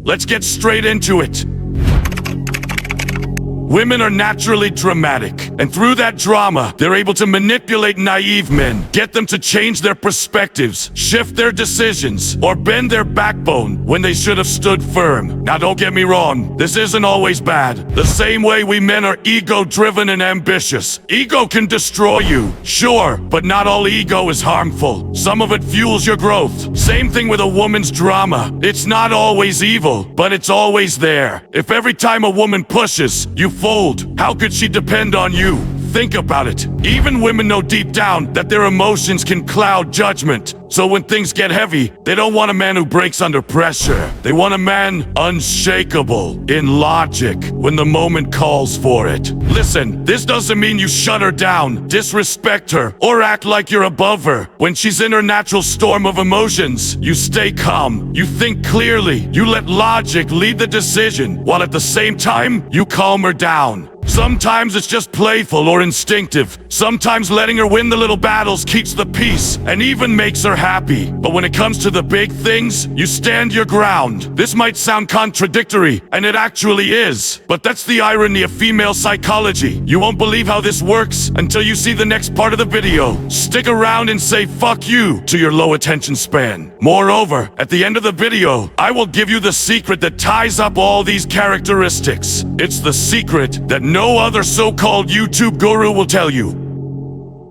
Let's get straight into it. Women are naturally dramatic, and through that drama, they're able to manipulate naive men, get them to change their perspectives, shift their decisions, or bend their backbone when they should have stood firm. Now don't get me wrong, this isn't always bad. The same way we men are ego-driven and ambitious. Ego can destroy you, sure, but not all ego is harmful. Some of it fuels your growth. Same thing with a woman's drama. It's not always evil, but it's always there. If every time a woman pushes, you fold, how could she depend on you? Think about it. Even women know deep down that their emotions can cloud judgment. So when things get heavy, they don't want a man who breaks under pressure. They want a man unshakable in logic when the moment calls for it. Listen, this doesn't mean you shut her down, disrespect her, or act like you're above her. When she's in her natural storm of emotions, you stay calm, you think clearly, you let logic lead the decision, while at the same time, you calm her down. Sometimes it's just playful or instinctive. Sometimes letting her win the little battles keeps the peace and even makes her happy. But when it comes to the big things, you stand your ground. This might sound contradictory, and it actually is. But that's the irony of female psychology. You won't believe how this works until you see the next part of the video. Stick around and say fuck you to your low attention span. Moreover, at the end of the video, I will give you the secret that ties up all these characteristics. It's the secret that no other so-called YouTube guru will tell you.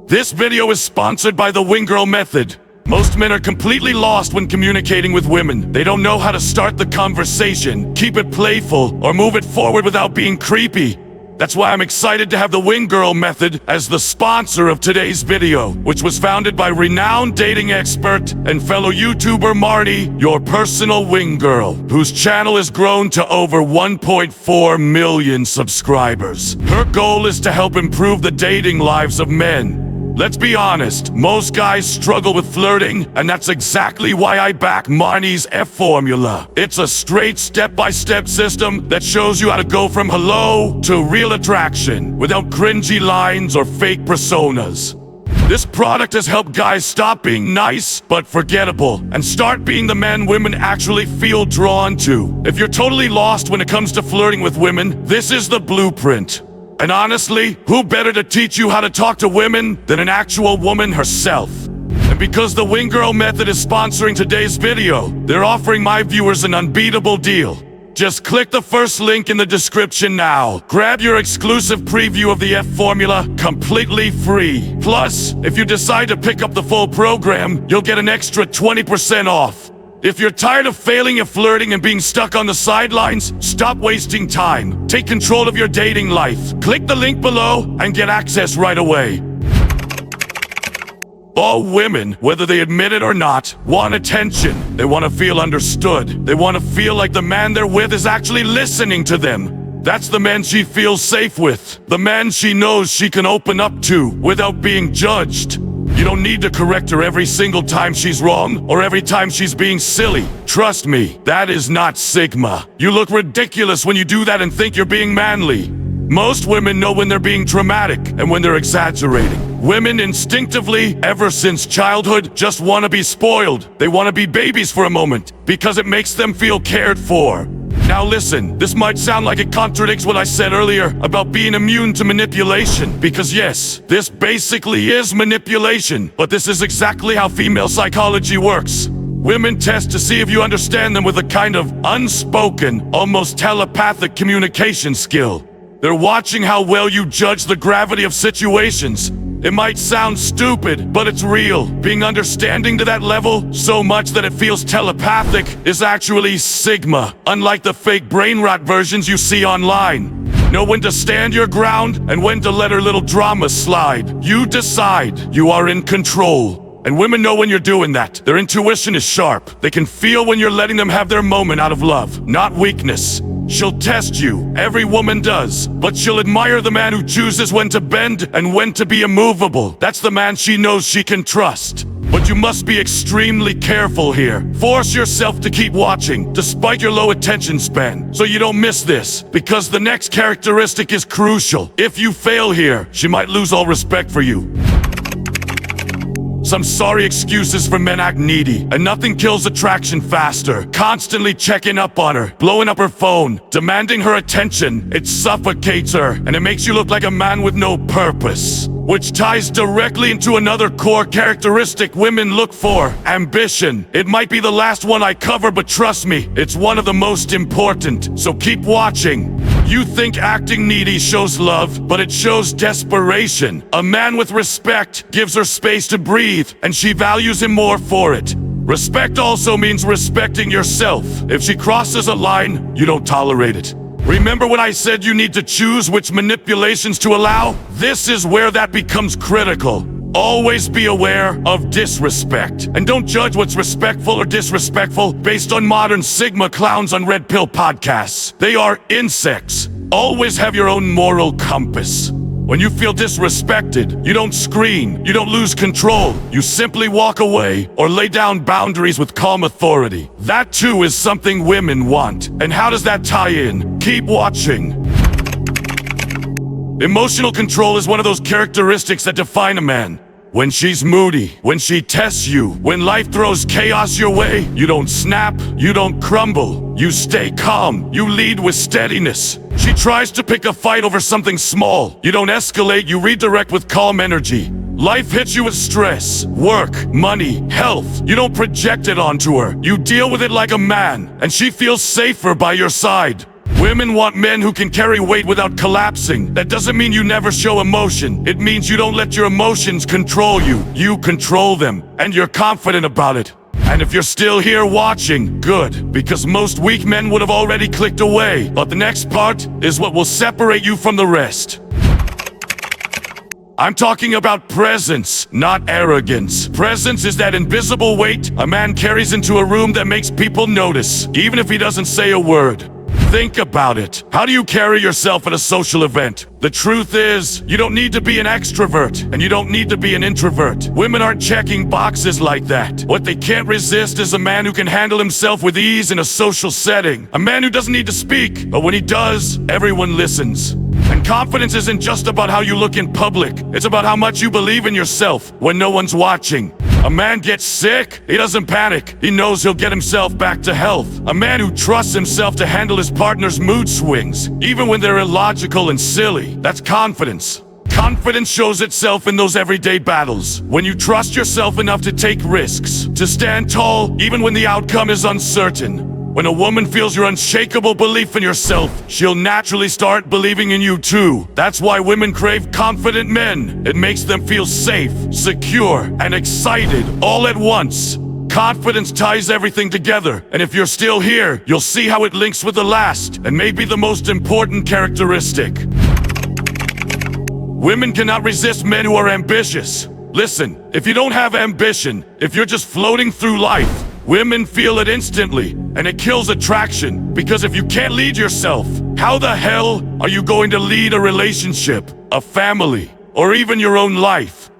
This video is sponsored by the Wing Girl method. Most men are completely lost when communicating with women. They don't know how to start the conversation, keep it playful, or move it forward without being creepy. That's why I'm excited to have the Wing Girl method as the sponsor of today's video, which was founded by renowned dating expert and fellow YouTuber Marty, your personal Wing Girl, whose channel has grown to over 1.4 million subscribers. Her goal is to help improve the dating lives of men. Let's be honest, most guys struggle with flirting, and that's exactly why I back Marnie's F formula. It's a straight step-by-step system that shows you how to go from hello to real attraction without cringy lines or fake personas. This product has helped guys stop being nice but forgettable and start being the men women actually feel drawn to. If you're totally lost when it comes to flirting with women, this is the blueprint. And honestly, who better to teach you how to talk to women than an actual woman herself? And because the Wing Girl method is sponsoring today's video, they're offering my viewers an unbeatable deal. Just click the first link in the description now. Grab your exclusive preview of the F formula completely free. Plus, if you decide to pick up the full program, you'll get an extra 20% off. If you're tired of failing at flirting and being stuck on the sidelines, stop wasting time. Take control of your dating life. Click the link below and get access right away. All women, whether they admit it or not, want attention. They want to feel understood. They want to feel like the man they're with is actually listening to them. That's the man she feels safe with. The man she knows she can open up to without being judged. You don't need to correct her every single time she's wrong or every time she's being silly. Trust me, that is not Sigma. You look ridiculous when you do that and think you're being manly. Most women know when they're being dramatic and when they're exaggerating. Women instinctively, ever since childhood, just want to be spoiled. They want to be babies for a moment because it makes them feel cared for. Now listen, this might sound like it contradicts what I said earlier about being immune to manipulation, because yes, this basically is manipulation, but this is exactly how female psychology works. Women test to see if you understand them with a kind of unspoken, almost telepathic communication skill. They're watching how well you judge the gravity of situations. It might sound stupid, but it's real. Being understanding to that level, so much that it feels telepathic, is actually Sigma, unlike the fake brain rot versions you see online. Know when to stand your ground and when to let her little drama slide. You decide. You are in control. And women know when you're doing that. Their intuition is sharp. They can feel when you're letting them have their moment out of love, not weakness. She'll test you, every woman does, but she'll admire the man who chooses when to bend and when to be immovable. That's the man she knows she can trust. But you must be extremely careful here. Force yourself to keep watching, despite your low attention span, so you don't miss this, because the next characteristic is crucial. If you fail here, she might lose all respect for you. Some sorry excuses for men act needy, and nothing kills attraction faster. Constantly checking up on her, blowing up her phone, demanding her attention. It suffocates her, and it makes you look like a man with no purpose. Which ties directly into another core characteristic women look for: ambition. It might be the last one I cover, but trust me, it's one of the most important. So keep watching. You think acting needy shows love, but it shows desperation. A man with respect gives her space to breathe, and she values him more for it. Respect also means respecting yourself. If she crosses a line, you don't tolerate it. Remember when I said you need to choose which manipulations to allow? This is where that becomes critical. Always be aware of disrespect. And don't judge what's respectful or disrespectful based on modern Sigma clowns on Red Pill podcasts. They are insects. Always have your own moral compass. When you feel disrespected, you don't scream, you don't lose control. You simply walk away or lay down boundaries with calm authority. That too is something women want. And how does that tie in? Keep watching. Emotional control is one of those characteristics that define a man. When she's moody, when she tests you, when life throws chaos your way, you don't snap, you don't crumble, you stay calm, you lead with steadiness. She tries to pick a fight over something small. You don't escalate, you redirect with calm energy. Life hits you with stress, work, money, health. You don't project it onto her. You deal with it like a man, and she feels safer by your side. Women want men who can carry weight without collapsing. That doesn't mean you never show emotion. It means you don't let your emotions control you. You control them, and you're confident about it. And if you're still here watching, good, because most weak men would have already clicked away. But the next part is what will separate you from the rest. I'm talking about presence, not arrogance. Presence is that invisible weight a man carries into a room that makes people notice, even if he doesn't say a word. Think about it. How do you carry yourself at a social event? The truth is, you don't need to be an extrovert, and you don't need to be an introvert. Women aren't checking boxes like that. What they can't resist is a man who can handle himself with ease in a social setting. A man who doesn't need to speak, but when he does, everyone listens. And confidence isn't just about how you look in public. It's about how much you believe in yourself when no one's watching. A man gets sick, he doesn't panic. He knows he'll get himself back to health. A man who trusts himself to handle his partner's mood swings, even when they're illogical and silly. That's confidence. Confidence shows itself in those everyday battles. When you trust yourself enough to take risks, to stand tall even when the outcome is uncertain. When a woman feels your unshakable belief in yourself, she'll naturally start believing in you too. That's why women crave confident men. It makes them feel safe, secure, and excited all at once. Confidence ties everything together, and if you're still here, you'll see how it links with the last, and maybe the most important characteristic. Women cannot resist men who are ambitious. Listen, if you don't have ambition, if you're just floating through life, women feel it instantly, and it kills attraction. Because if you can't lead yourself, how the hell are you going to lead a relationship, a family, or even your own life?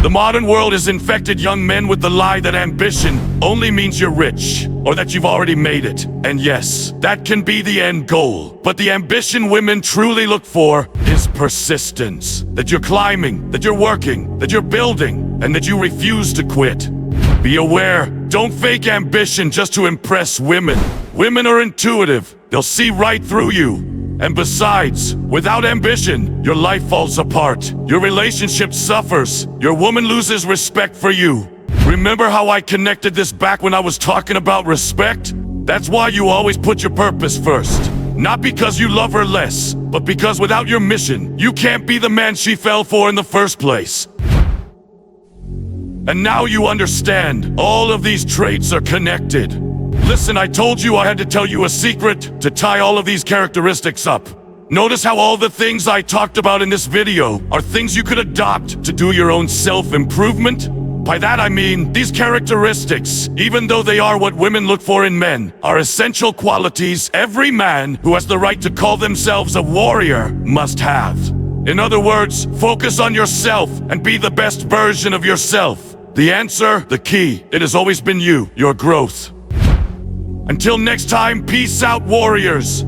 The modern world has infected young men with the lie that ambition only means you're rich, or that you've already made it. And yes, that can be the end goal. But the ambition women truly look for is persistence. That you're climbing, that you're working, that you're building, and that you refuse to quit. Be aware, don't fake ambition just to impress women. Women are intuitive, they'll see right through you. And besides, without ambition, your life falls apart. Your relationship suffers. Your woman loses respect for you. Remember how I connected this back when I was talking about respect? That's why you always put your purpose first. Not because you love her less, but because without your mission, you can't be the man she fell for in the first place. And now you understand, all of these traits are connected. Listen, I told you I had to tell you a secret to tie all of these characteristics up. Notice how all the things I talked about in this video are things you could adopt to do your own self-improvement. By that I mean, these characteristics, even though they are what women look for in men, are essential qualities every man who has the right to call themselves a warrior must have. In other words, focus on yourself and be the best version of yourself. The answer, the key, it has always been you, your growth. Until next time, peace out, warriors.